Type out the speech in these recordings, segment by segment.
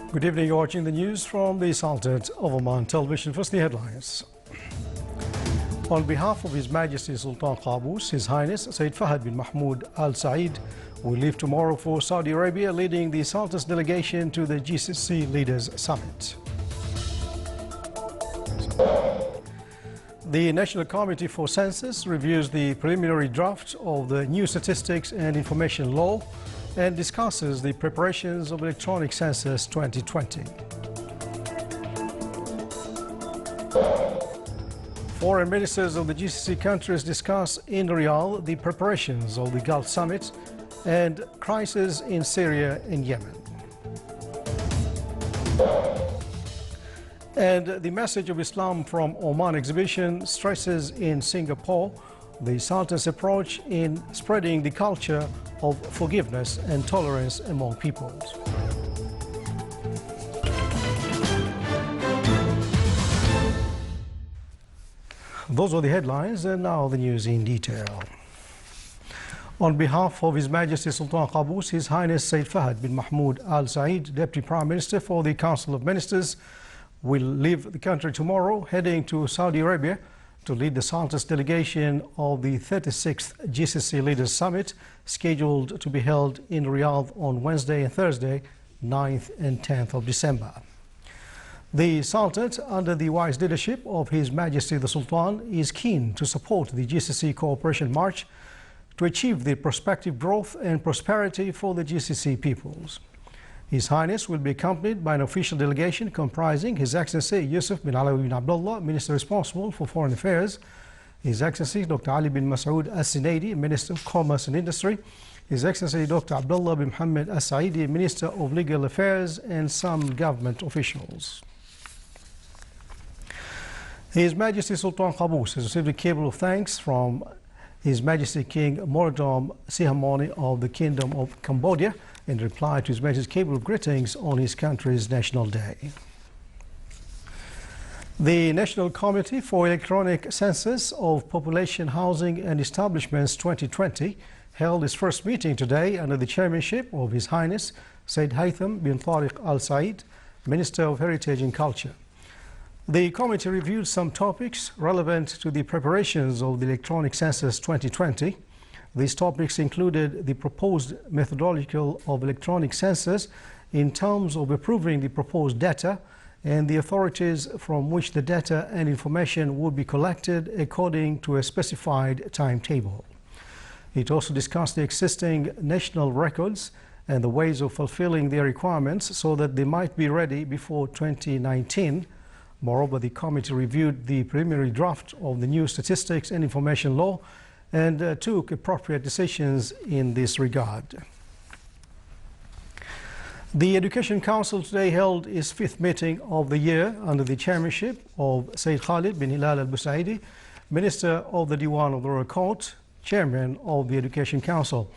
Good evening, you're watching the news from the Sultan of Oman television. First, the headlines. On behalf of His Majesty Sultan Qaboos, His Highness Sayyid Fahad bin Mahmoud Al Saeed will leave tomorrow for Saudi Arabia, leading the Sultan's delegation to the GCC Leaders Summit. The National Committee for Census reviews the preliminary draft of the new Statistics and Information Law and discusses the preparations of electronic census 2020. Foreign ministers of the GCC countries discuss in Riyadh the preparations of the Gulf Summit and crisis in Syria and Yemen. And the Message of Islam from Oman exhibition stresses in Singapore the Sultan's approach in spreading the culture of forgiveness and tolerance among peoples. Those are the headlines, and now the news in detail. On behalf of His Majesty Sultan Qaboos, His Highness Sayyid Fahad bin Mahmoud Al Saeed, Deputy Prime Minister for the Council of Ministers, will leave the country tomorrow, heading to Saudi Arabia to lead the Sultan's delegation of the 36th GCC Leaders Summit, scheduled to be held in Riyadh on Wednesday and Thursday, 9th and 10th of December. The Sultan, under the wise leadership of His Majesty the Sultan, is keen to support the GCC Cooperation March to achieve the prospective growth and prosperity for the GCC peoples. His Highness will be accompanied by an official delegation comprising His Excellency Yusuf bin Alawi bin Abdullah, Minister responsible for Foreign Affairs, His Excellency Dr. Ali bin Masoud Al-Sinaidi, Minister of Commerce and Industry, His Excellency Dr. Abdullah bin Mohammed Al-Saidi, Minister of Legal Affairs, and some government officials. His Majesty Sultan Qaboos has received a cable of thanks from His Majesty King Norodom Sihamoni of the Kingdom of Cambodia in reply to His Majesty's cable of greetings on his country's National Day. The National Committee for Electronic Census of Population, Housing and Establishments 2020 held its first meeting today under the chairmanship of His Highness Sayyid Haytham bin Tariq Al Said, Minister of Heritage and Culture. The committee reviewed some topics relevant to the preparations of the Electronic Census 2020. These topics included the proposed methodological of electronic census in terms of approving the proposed data and the authorities from which the data and information would be collected according to a specified timetable. It also discussed the existing national records and the ways of fulfilling their requirements so that they might be ready before 2019. Moreover, the committee reviewed the preliminary draft of the new Statistics and Information Law and took appropriate decisions in this regard. The Education Council today held its 5th meeting of the year under the chairmanship of Sayyid Khalid bin Hilal al-Busaidi, Minister of the Diwan of the Royal Court, Chairman of the Education Council.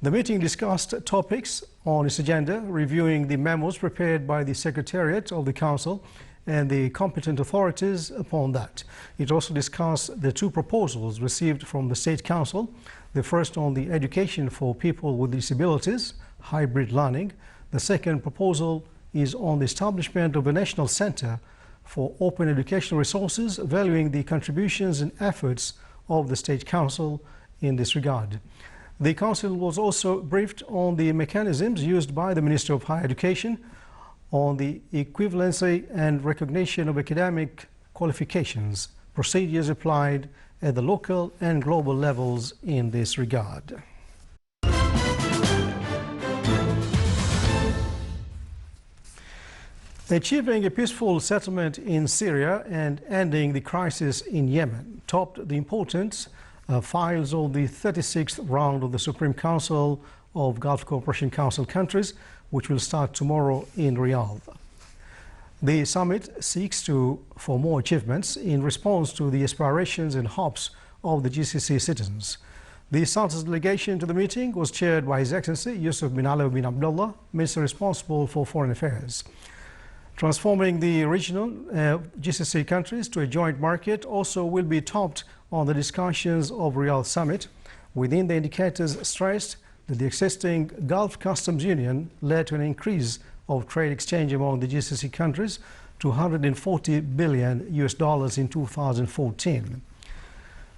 The meeting discussed topics on its agenda, reviewing the memos prepared by the Secretariat of the Council and the competent authorities upon that. It also discussed the 2 proposals received from the State Council, the first on the education for people with disabilities, hybrid learning. The second proposal is on the establishment of a national center for open educational resources, valuing the contributions and efforts of the State Council in this regard. The Council was also briefed on the mechanisms used by the Minister of Higher Education on the equivalency and recognition of academic qualifications, procedures applied at the local and global levels in this regard. Achieving a peaceful settlement in Syria and ending the crisis in Yemen topped the important files of the 36th round of the Supreme Council of Gulf Cooperation Council countries, which will start tomorrow in Riyadh. The summit seeks for more achievements in response to the aspirations and hopes of the GCC citizens. The Sultan's delegation to the meeting was chaired by His Excellency Yusuf bin Alawi bin Abdullah, Minister responsible for Foreign Affairs. Transforming the regional GCC countries to a joint market also will be topped on the discussions of Riyadh Summit. Within the indicators stressed that the existing Gulf Customs Union led to an increase of trade exchange among the GCC countries to $140 billion in 2014.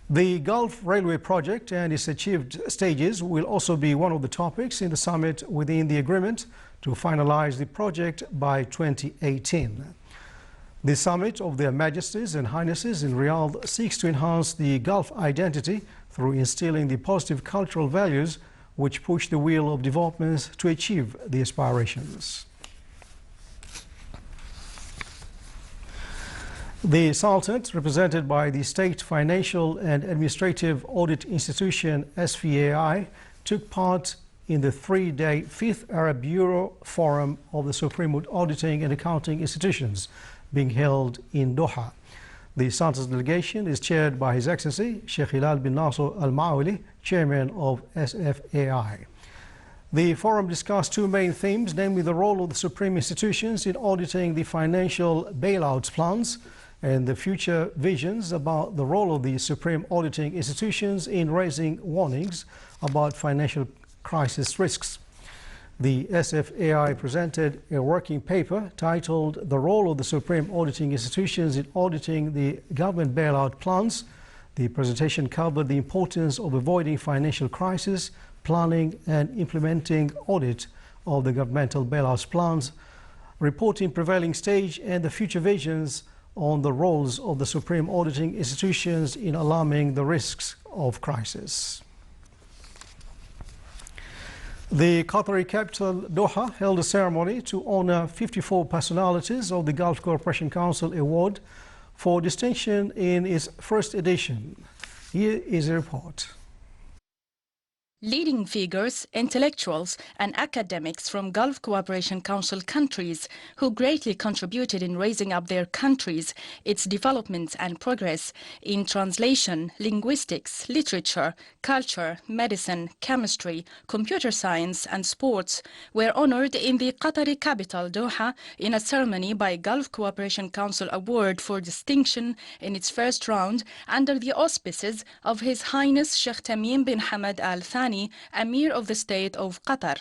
The Gulf Railway project and its achieved stages will also be one of the topics in the summit within the agreement to finalize the project by 2018. The summit of their Majesties and Highnesses in Riyadh seeks to enhance the Gulf identity through instilling the positive cultural values which push the wheel of development to achieve the aspirations. The Sultanate, represented by the State Financial and Administrative Audit Institution (SFAI), took part in the three-day 5th Arab Bureau Forum of the Supreme Auditing and Accounting Institutions being held in Doha. The Sultan's delegation is chaired by His Excellency Sheikh Hilal bin Nasser Al Maawali, Chairman of SFAI. The forum discussed two main themes, namely the role of the Supreme institutions in auditing the financial bailouts plans and the future visions about the role of the Supreme auditing institutions in raising warnings about financial crisis risks. The SFAI presented a working paper titled "The Role of the Supreme Auditing Institutions in Auditing the Government Bailout Plans." The presentation covered the importance of avoiding financial crisis, planning and implementing audit of the governmental bailout plans, reporting prevailing stage and the future visions on the roles of the Supreme Auditing Institutions in alarming the risks of crisis. The Qatari capital, Doha, held a ceremony to honor 54 personalities of the Gulf Cooperation Council Award for distinction in its first edition. Here is a report. Leading figures, intellectuals and academics from Gulf Cooperation Council countries who greatly contributed in raising up their countries, its development and progress in translation, linguistics, literature, culture, medicine, chemistry, computer science and sports were honored in the Qatari capital Doha in a ceremony by Gulf Cooperation Council Award for distinction in its first round under the auspices of His Highness Sheikh Tamim bin Hamad Al Thani, Emir of the State of Qatar.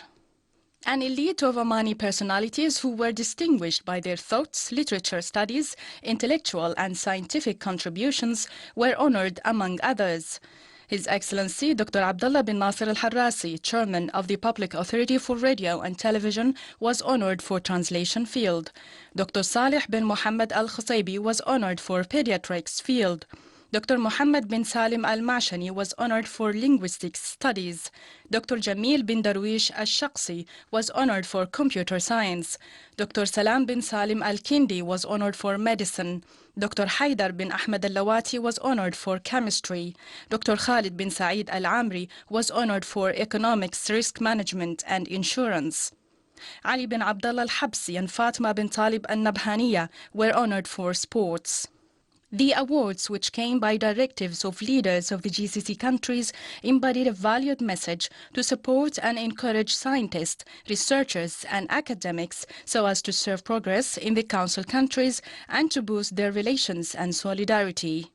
An elite of Omani personalities who were distinguished by their thoughts, literature studies, intellectual and scientific contributions were honored among others. His Excellency Dr. Abdullah bin Nasser Al-Harrasi, Chairman of the Public Authority for Radio and Television, was honored for translation field. Dr. Salih bin Muhammad Al-Khusaybi was honored for pediatrics field. Dr. Muhammad bin Salim Al-Mashani was honored for linguistics studies. Dr. Jamil bin Darwish Al-Shaqsi was honored for computer science. Dr. Salam bin Salim Al-Kindi was honored for medicine. Dr. Haidar bin Ahmed Al-Lawati was honored for chemistry. Dr. Khalid bin Saeed Al-Amri was honored for economics, risk management and insurance. Ali bin Abdullah Al-Habsi and Fatima bin Talib Al-Nabhaniya were honored for sports. The awards, which came by directives of leaders of the GCC countries, embodied a valued message to support and encourage scientists, researchers and academics so as to serve progress in the Council countries and to boost their relations and solidarity.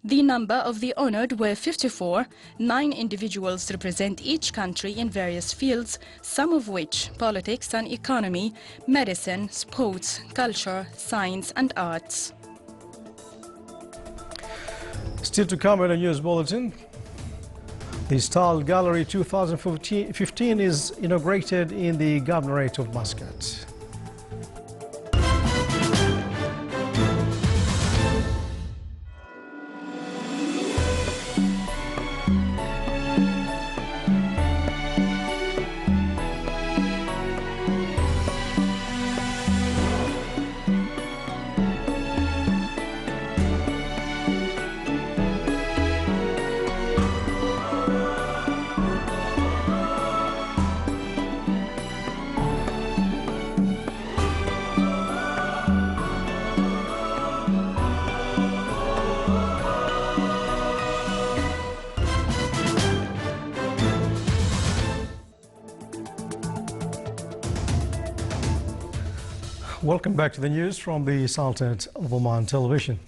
The number of the honored were 54. 9 individuals represent each country in various fields, some of which politics and economy, medicine, sports, culture, science and arts. Still to come in a news bulletin, the Style Gallery 2015 is inaugurated in the Governorate of Muscat. Welcome back to the news from the Sultanate of Oman Television.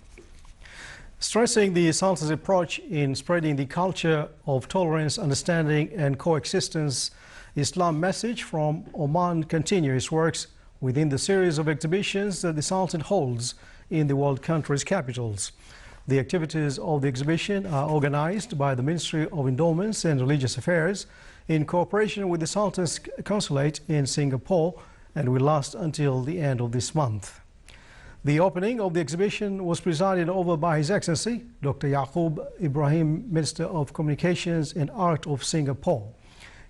Stressing the Sultan's approach in spreading the culture of tolerance, understanding and coexistence, Islam message from Oman continues works within the series of exhibitions that the Sultan holds in the world countries' capitals. The activities of the exhibition are organized by the Ministry of Endowments and Religious Affairs in cooperation with the Sultan's Consulate in Singapore and will last until the end of this month. The opening of the exhibition was presided over by His Excellency Dr. Yaqub Ibrahim, Minister of Communications and Art of Singapore.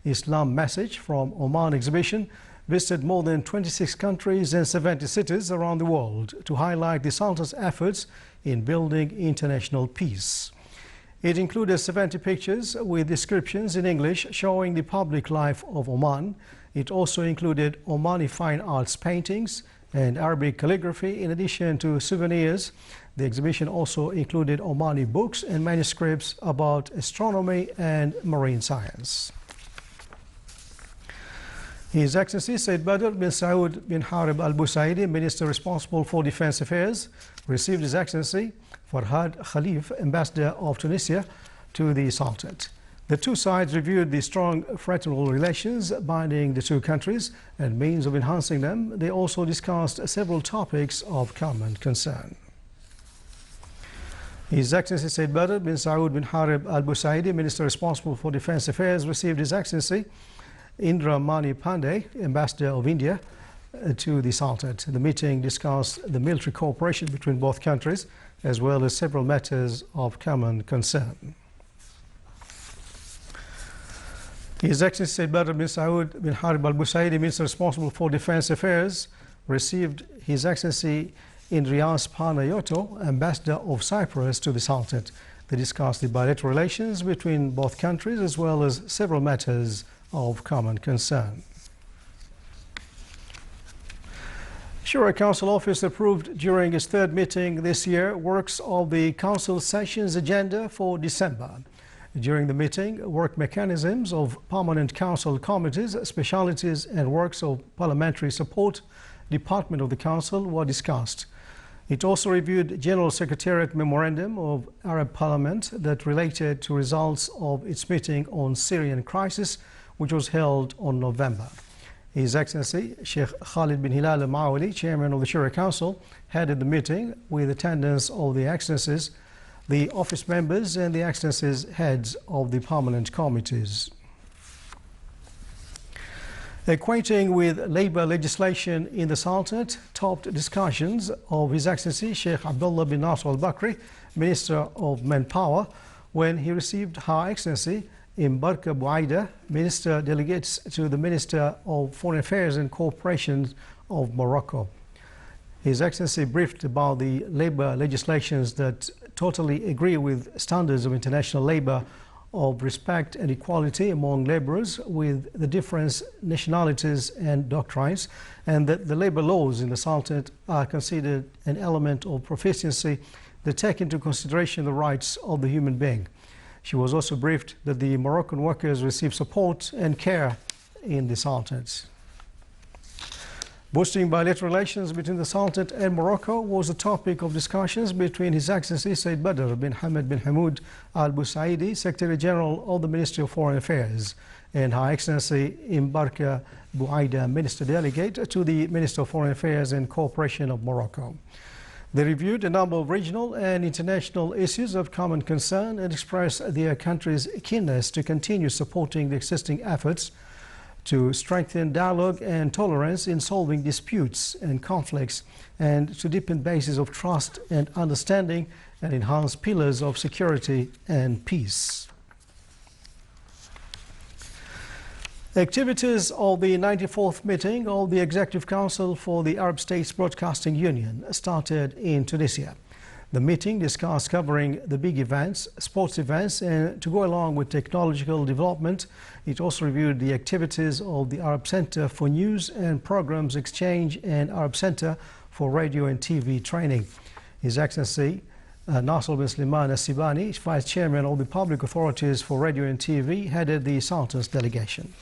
Islam Message from Oman exhibition visited more than 26 countries and 70 cities around the world to highlight the Sultan's efforts in building international peace. It included 70 pictures with descriptions in English showing the public life of Oman. It also included Omani fine arts paintings and Arabic calligraphy in addition to souvenirs. The exhibition also included Omani books and manuscripts about astronomy and marine science. His Excellency Said Badr bin Saud bin Harib al-Busaidi, Minister responsible for Defense Affairs, received His Excellency Farhad Khalif, Ambassador of Tunisia, to the Sultan. The two sides reviewed the strong fraternal relations binding the two countries and means of enhancing them. They also discussed several topics of common concern. His Excellency Said Badr bin Saud bin Harib al-Busaidi, Minister responsible for Defense Affairs, received His Excellency Indra Mani Pandey, Ambassador of India, to the Sultan. The meeting discussed the military cooperation between both countries as well as several matters of common concern. His Excellency Said Badr bin Saud bin Harib al-Busaidi, Minister responsible for Defense Affairs, received His Excellency Indrias Panayoto, Ambassador of Cyprus, to the Sultan. They discussed the bilateral relations between both countries as well as several matters of common concern. Shura Council office approved during its third meeting this year works of the Council sessions agenda for December. During the meeting, work mechanisms of permanent council committees, specialities and works of parliamentary support department of the council were discussed. It also reviewed General Secretariat Memorandum of Arab Parliament that related to results of its meeting on Syrian crisis, which was held on November. His Excellency Sheikh Khalid bin Hilal al-Maawali, Chairman of the Shura Council, headed the meeting with attendance of the Excellencies, the office members and the Excellencies heads of the permanent committees. Acquainting with labour legislation in the Sultanate topped discussions of His Excellency Sheikh Abdullah bin Nasser al-Bakri, Minister of Manpower, when he received Her Excellency Mbarka Bouaida, Minister Delegates to the Minister of Foreign Affairs and Cooperation of Morocco. His Excellency briefed about the labour legislations that totally agree with standards of international labour of respect and equality among labourers with the different nationalities and doctrines, and that the labour laws in the Sultanate are considered an element of proficiency that take into consideration the rights of the human being. She was also briefed that the Moroccan workers receive support and care in the Sultanate. Boosting bilateral relations between the Sultanate and Morocco was a topic of discussions between His Excellency Said Badr bin Hamad bin Hamoud al-Busaidi, Secretary General of the Ministry of Foreign Affairs, and Her Excellency Mbarka Bouaida, Minister Delegate to the Minister of Foreign Affairs and Cooperation of Morocco. They reviewed a number of regional and international issues of common concern and expressed their country's keenness to continue supporting the existing efforts to strengthen dialogue and tolerance in solving disputes and conflicts, and to deepen bases of trust and understanding and enhance pillars of security and peace. Activities of the 94th meeting of the Executive Council for the Arab States Broadcasting Union started in Tunisia. The meeting discussed covering the big events, sports events, and to go along with technological development. It also reviewed the activities of the Arab Center for News and Programs Exchange and Arab Center for Radio and TV Training. His Excellency Nasser bin Sliman al-Sibani, Vice Chairman of the Public Authorities for Radio and TV, headed the Sultan's delegation.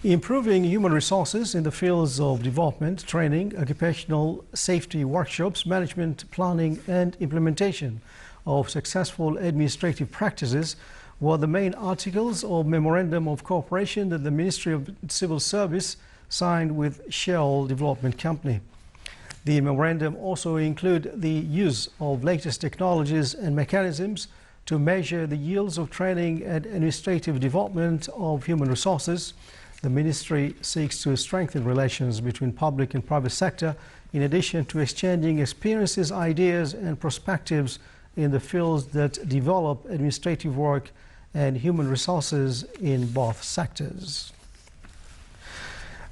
Improving human resources in the fields of development, training, occupational safety workshops, management, planning and implementation of successful administrative practices were the main articles of Memorandum of Cooperation that the Ministry of Civil Service signed with Shell Development Company. The memorandum also include the use of latest technologies and mechanisms to measure the yields of training and administrative development of human resources. The ministry seeks to strengthen relations between public and private sector, in addition to exchanging experiences, ideas and perspectives in the fields that develop administrative work and human resources in both sectors.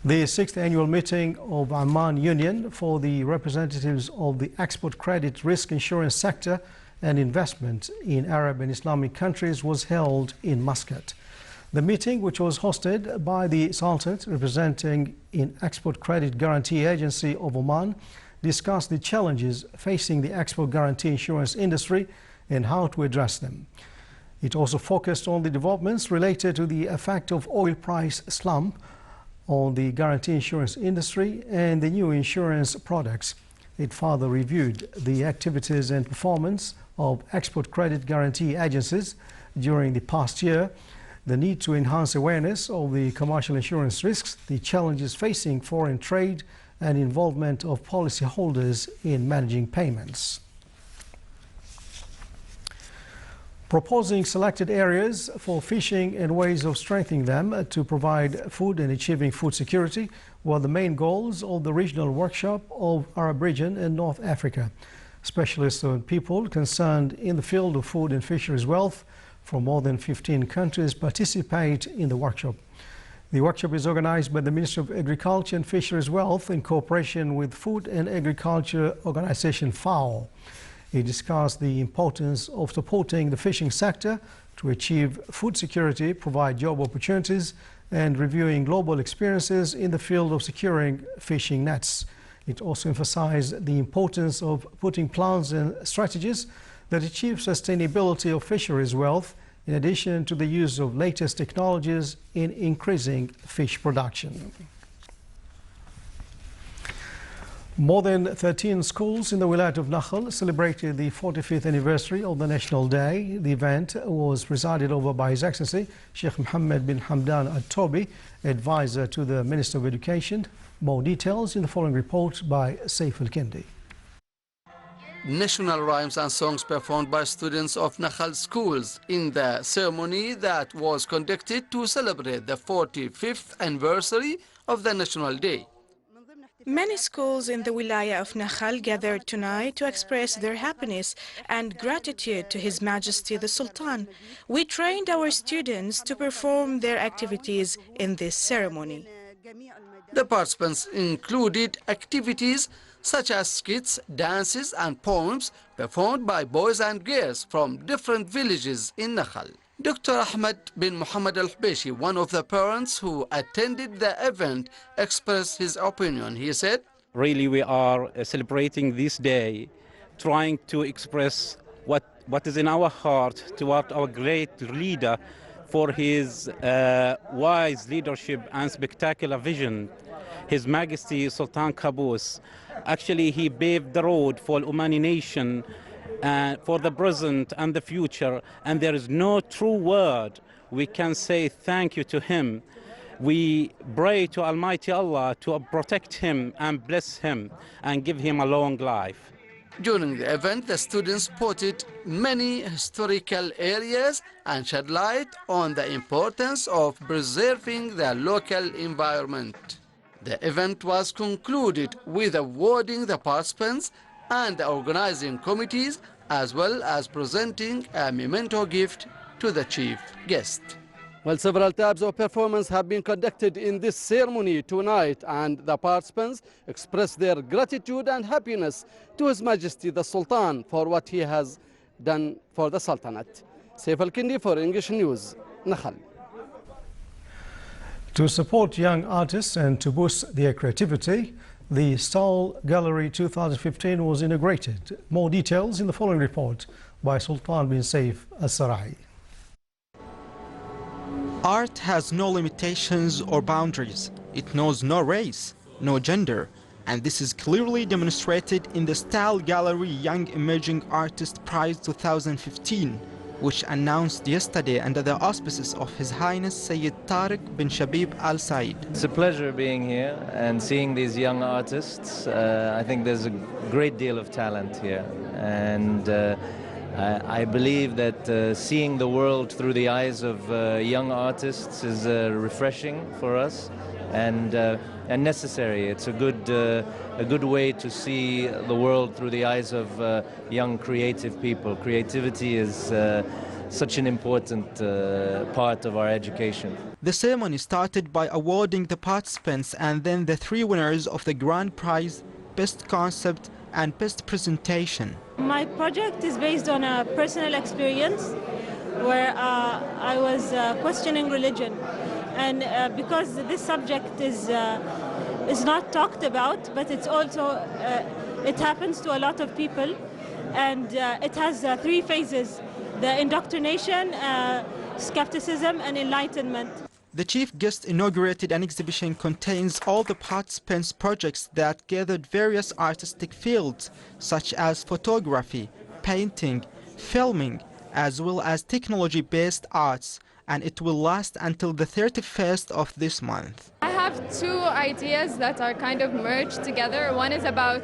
The 6th annual meeting of Oman Union for the representatives of the export credit risk insurance sector and investment in Arab and Islamic countries was held in Muscat. The meeting, which was hosted by the Sultan representing in Export Credit Guarantee Agency of Oman, discussed the challenges facing the export guarantee insurance industry and how to address them. It also focused on the developments related to the effect of oil price slump on the guarantee insurance industry and the new insurance products. It further reviewed the activities and performance of export credit guarantee agencies during the past year, the need to enhance awareness of the commercial insurance risks, the challenges facing foreign trade, and involvement of policyholders in managing payments. Proposing selected areas for fishing and ways of strengthening them to provide food and achieving food security were the main goals of the regional workshop of Arab region and North Africa. Specialists and people concerned in the field of food and fisheries wealth from more than 15 countries participate in the workshop. The workshop is organized by the Ministry of Agriculture and Fisheries Wealth in cooperation with Food and Agriculture Organization FAO. It discussed the importance of supporting the fishing sector to achieve food security, provide job opportunities, and reviewing global experiences in the field of securing fishing nets. It also emphasized the importance of putting plans and strategies that achieve sustainability of fisheries wealth, in addition to the use of latest technologies in increasing fish production. More than 13 schools in the Wilayat of Nakhal celebrated the 45th anniversary of the National Day. The event was presided over by His Excellency Sheikh Mohammed bin Hamdan Al-Tobi, advisor to the Minister of Education. More details in the following report by Saif Al-Kindi. National rhymes and songs performed by students of Nakhal schools in the ceremony that was conducted to celebrate the 45th anniversary of the National Day. Many schools in the Wilaya of Nakhal gathered tonight to express their happiness and gratitude to His Majesty the Sultan. We trained our students to perform their activities in this ceremony. The participants included activities such as skits, dances and poems performed by boys and girls from different villages in Nakhal. Dr. Ahmed bin Muhammad Al-Hbeshi, one of the parents who attended the event, expressed his opinion. He said, "Really, we are celebrating this day, trying to express what is in our heart toward our great leader for his wise leadership and spectacular vision, His Majesty Sultan Qaboos. Actually, he paved the road for Omani nation for the present and the future, and there is no true word we can say thank you to him. We pray to Almighty Allah to protect him and bless him and give him a long life." During the event, the students spotted many historical areas and shed light on the importance of preserving the local environment. The event was concluded with awarding the participants and the organizing committees, as well as presenting a memento gift to the chief guest. Well, several types of performance have been conducted in this ceremony tonight, and the participants expressed their gratitude and happiness to His Majesty the Sultan for what he has done for the Sultanate. Saif Al-Kindi for English News, Nakhal. To support young artists and to boost their creativity, the Style Gallery 2015 was inaugurated. More details in the following report by Sultan bin Saif Al-Sarai. Art has no limitations or boundaries. It knows no race, no gender, and this is clearly demonstrated in the Style Gallery Young Emerging Artist Prize 2015, which announced yesterday under the auspices of His Highness Sayyid Tariq bin Shabib Al Said. It's a pleasure being here and seeing these young artists. I think there's a great deal of talent here, and I believe that seeing the world through the eyes of young artists is refreshing for us and necessary. It's a good way to see the world through the eyes of young creative people. Creativity is such an important part of our education. The ceremony started by awarding the participants and then the three winners of the grand prize, Best Concept and Best Presentation. My project is based on a personal experience where I was questioning religion, and because this subject is not talked about, but it's also it happens to a lot of people, and it has three phases: the indoctrination, skepticism, and enlightenment. The chief guest inaugurated an exhibition contains all the participants' projects that gathered various artistic fields, such as photography, painting, filming, as well as technology-based arts, and it will last until the 31st of this month. I have two ideas that are kind of merged together. One is about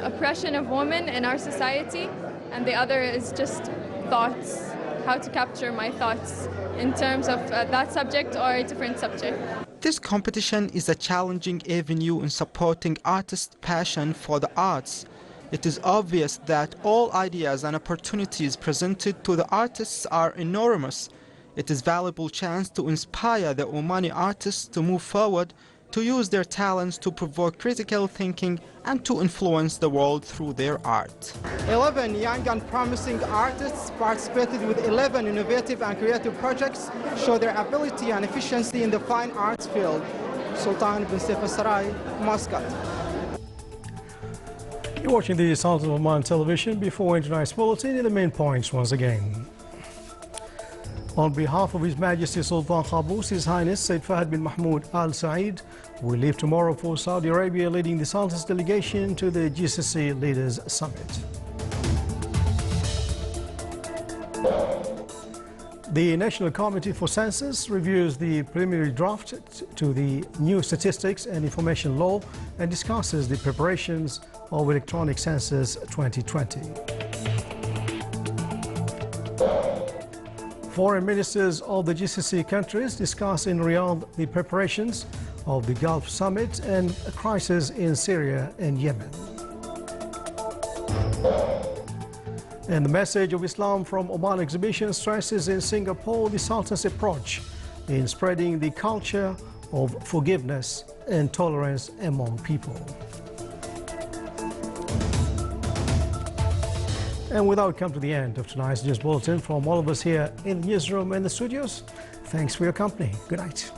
oppression of women in our society, and the other is just thoughts, how to capture my thoughts in terms of that subject or a different subject. This competition is a challenging avenue in supporting artists' passion for the arts. It is obvious that all ideas and opportunities presented to the artists are enormous. It is a valuable chance to inspire the Omani artists to move forward, to use their talents to provoke critical thinking and to influence the world through their art. 11 young and promising artists participated with 11 innovative and creative projects, show their ability and efficiency in the fine arts field. Sultan bin Saif Sarai, Muscat. You're watching the Sultan of Oman television. Before tonight's bulletin, in the main points once again. On behalf of His Majesty Sultan Qaboos, His Highness Sayyid Fahd bin Mahmoud Al Said will leave tomorrow for Saudi Arabia, leading the Sultan's delegation to the GCC Leaders Summit. The National Committee for Census reviews the preliminary draft to the new Statistics and Information Law and discusses the preparations of Electronic Census 2020. Foreign ministers of the GCC countries discuss in Riyadh the preparations of the Gulf Summit and a crisis in Syria and Yemen. And the Message of Islam from Oman exhibition stresses in Singapore the Sultan's approach in spreading the culture of forgiveness and tolerance among people. And with that, we come to the end of tonight's news bulletin. From all of us here in the newsroom and the studios, thanks for your company. Good night.